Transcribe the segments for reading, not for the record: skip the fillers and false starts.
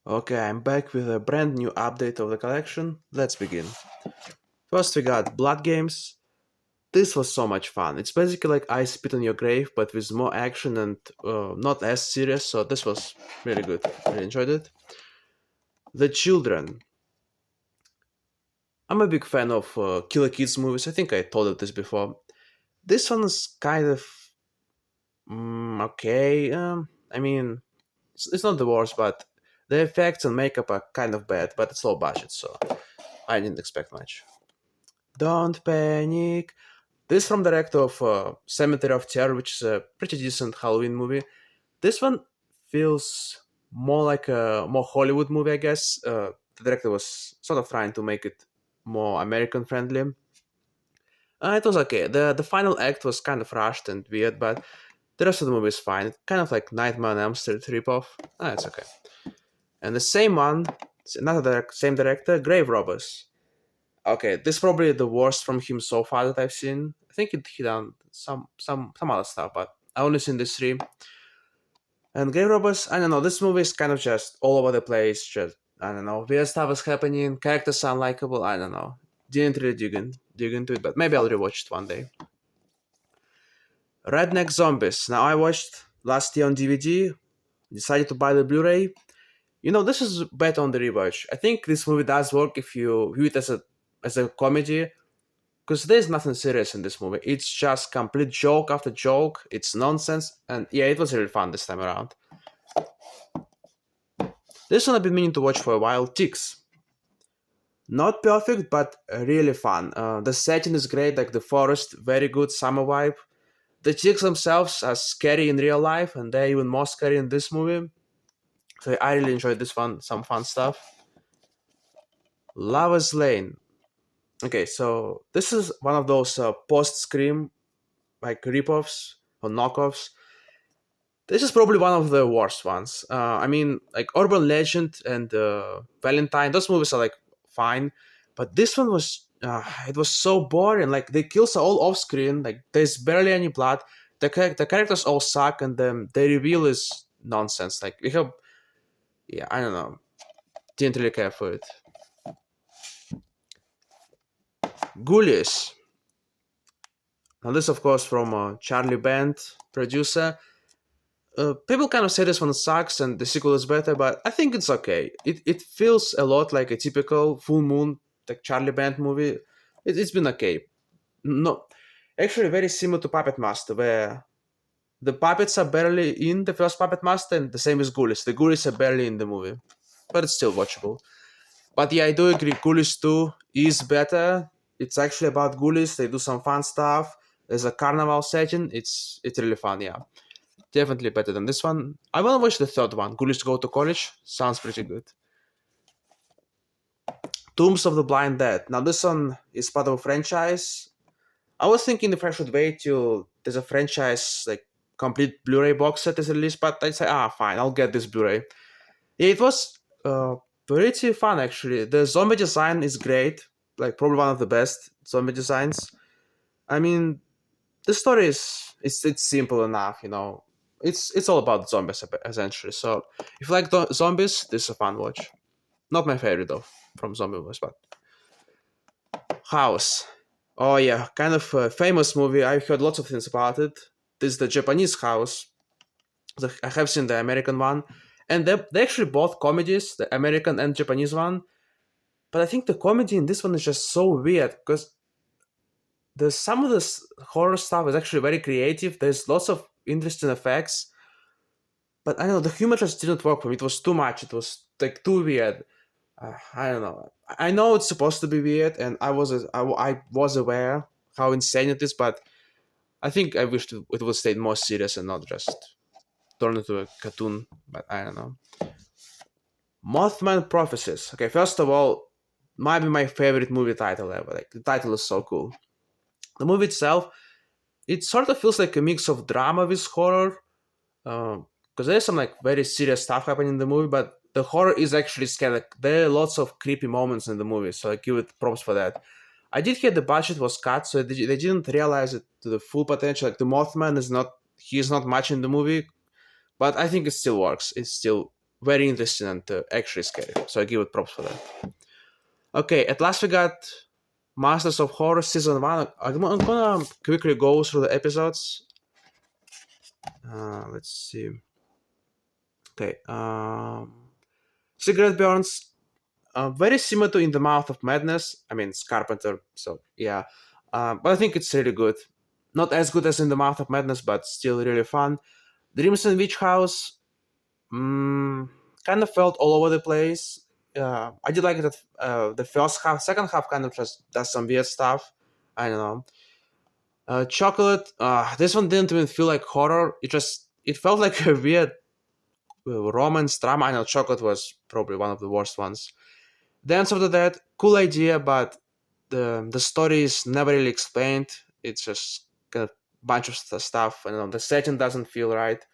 Okay, I'm back with a brand new update of the collection. Let's begin. First, we got Blood Games. This was so much fun. It's basically like I Spit on Your Grave, but with more action and not as serious, so this was really good. Really enjoyed it. The Children. I'm a big fan of Killer Kids movies. I think I told you this before. This one's kind of okay. I mean, it's not the worst, but the effects and makeup are kind of bad, but it's low budget, so I didn't expect much. Don't panic. This from director of Cemetery of Terror, which is a pretty decent Halloween movie. This one feels more like a more Hollywood movie, I guess. The director was sort of trying to make it more American friendly. It was okay. The final act was kind of rushed and weird, but the rest of the movie is fine. Kind of like Nightmare on Elm Street ripoff. It's okay. And the same one, same director, Grave Robbers. Okay, this is probably the worst from him so far that I've seen. I think he done some other stuff, but I only seen these three. And Grave Robbers, I don't know. This movie is kind of just all over the place. Just I don't know. Weird stuff is happening. Characters are unlikable. I don't know. Didn't really dig into it, but maybe I'll rewatch it one day. Redneck Zombies. Now I watched last year on DVD. Decided to buy the Blu-ray. This is better on the rewatch. I think this movie does work if you view it as a comedy, because there's nothing serious in this movie. It's just complete joke after joke. It's nonsense, and yeah, it was really fun this time around. This one I've been meaning to watch for a while. Ticks. Not perfect, but really fun. The setting is great, like the forest, very good summer vibe. The chicks themselves are scary in real life, and they're even more scary in this movie. So I really enjoyed this one. Some fun stuff. Lover's Lane. Okay, so this is one of those post Scream like ripoffs or knockoffs. This is probably one of the worst ones. I mean, like Urban Legend and Valentine, those movies are like fine, but this one was it was so boring. Like the kills are all off screen. Like there's barely any blood. The characters all suck, and the reveal is nonsense. Like we have, yeah, I don't know, didn't really care for it. Ghoulies. Now this, of course, from Charlie Band, producer. People kind of say this one sucks and the sequel is better, but I think it's okay. It feels a lot like a typical Full Moon, like Charlie Band movie. It's been okay. No, actually, very similar to Puppet Master, where the puppets are barely in the first Puppet Master, and the same as Ghoulies. The Ghoulies are barely in the movie, but it's still watchable. But yeah, I do agree. Ghoulies 2 is better. It's actually about ghoulies. They do some fun stuff. There's a carnival setting. It's really fun. Yeah, definitely better than this one. I want to watch the third one. Ghoulies Go to College. Sounds pretty good. Tombs of the Blind Dead. Now this one is part of a franchise. I was thinking if I should wait till there's a franchise like complete Blu-ray box set is released, but I said, fine, I'll get this Blu-ray. Yeah, it was pretty fun actually. The zombie design is great, like probably one of the best zombie designs. I mean, the story it's simple enough. It's all about zombies essentially. So if you like zombies, this is a fun watch. Not my favorite though from zombie movies, but House. Oh yeah, kind of a famous movie. I've heard lots of things about it. This is the Japanese House. I have seen the American one, and they actually both comedies, the American and Japanese one. But I think the comedy in this one is just so weird because the some of this horror stuff is actually very creative. There's lots of interesting effects, but I don't know, the humor just didn't work for me. It was too much. It was like too weird. I don't know. I know it's supposed to be weird, and I was aware how insane it is, but I think I wished it would stay more serious and not just turn into a cartoon. But I don't know. Mothman Prophecies. Okay, first of all, might be my favorite movie title ever. Like the title is so cool. The movie itself, it sort of feels like a mix of drama with horror, because there's some like very serious stuff happening in the movie, but the horror is actually scary. Like there are lots of creepy moments in the movie, so I give it props for that. I did hear the budget was cut, so they didn't realize it to the full potential. Like the Mothman is not, he is not much in the movie, but I think it still works. It's still very interesting and actually scary. So I give it props for that. Okay, at last we got Masters of Horror season one. I'm gonna quickly go through the episodes. Let's see. Okay, Cigarette Burns, very similar to In the Mouth of Madness. I mean, it's Carpenter, so yeah. But I think it's really good. Not as good as In the Mouth of Madness, but still really fun. Dreams in Witch House, kind of felt all over the place. I did like that the first half, second half kind of just does some weird stuff. I don't know. Chocolate, this one didn't even feel like horror. It felt like a weird romance drama. I know Chocolate was probably one of the worst ones. Dance of the Dead, cool idea, but the story is never really explained. It's just kind of bunch of stuff. I don't know. The setting doesn't feel right.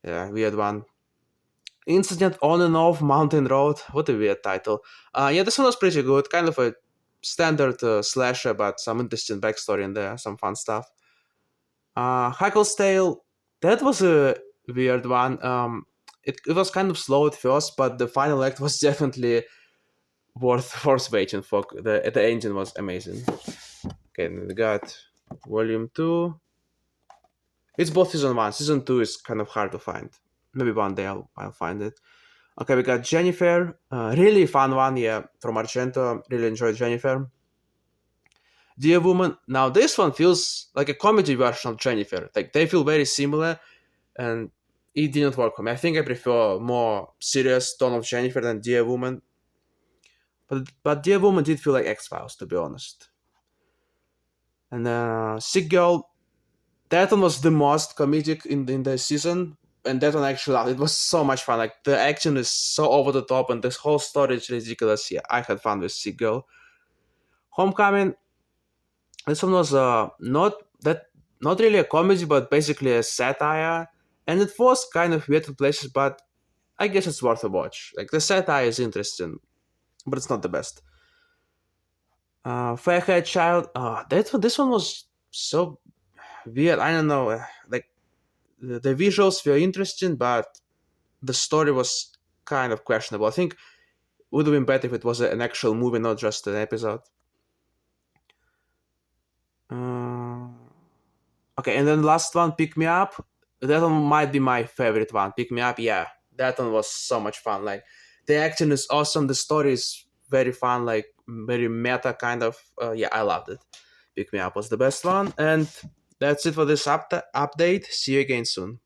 Yeah, weird one. Incident on and off Mountain Road. What a weird title. Yeah, this one was pretty good. Kind of a standard slasher, but some interesting backstory in there, some fun stuff. Hackle's Tale. That was a weird one. It was kind of slow at first, but the final act was definitely worth waiting for. The engine was amazing. Okay, we got Volume 2. It's both Season 1. Season 2 is kind of hard to find. Maybe one day I'll find it. Okay, we got Jennifer. Really fun one, yeah, from Argento. Really enjoyed Jennifer. Dear Woman. Now, this one feels like a comedy version of Jennifer. Like, they feel very similar, and it didn't work for me. I think I prefer more serious tone of Jennifer than Dear Woman. But Dear Woman did feel like X-Files, to be honest. And Sick Girl, that one was the most comedic in the season, and that one actually it was so much fun. Like the action is so over the top, and this whole story is ridiculous. Yeah, I had fun with Sick Girl. Homecoming, this one was not really a comedy, but basically a satire, and it was kind of weird in places, but I guess it's worth a watch. Like the satire is interesting, but it's not the best. Fairhair Child, this one was so weird. I don't know, like the visuals were interesting, but the story was kind of questionable. I think it would have been better if it was an actual movie, not just an episode. Uh, okay, and then last one, Pick Me Up. That one might be my favorite one. Pick Me Up, yeah, that one was so much fun. Like the action is awesome, the story is very fun, like very meta kind of. Yeah, I loved it. Pick Me Up was the best one, and that's it for this update. See you again soon.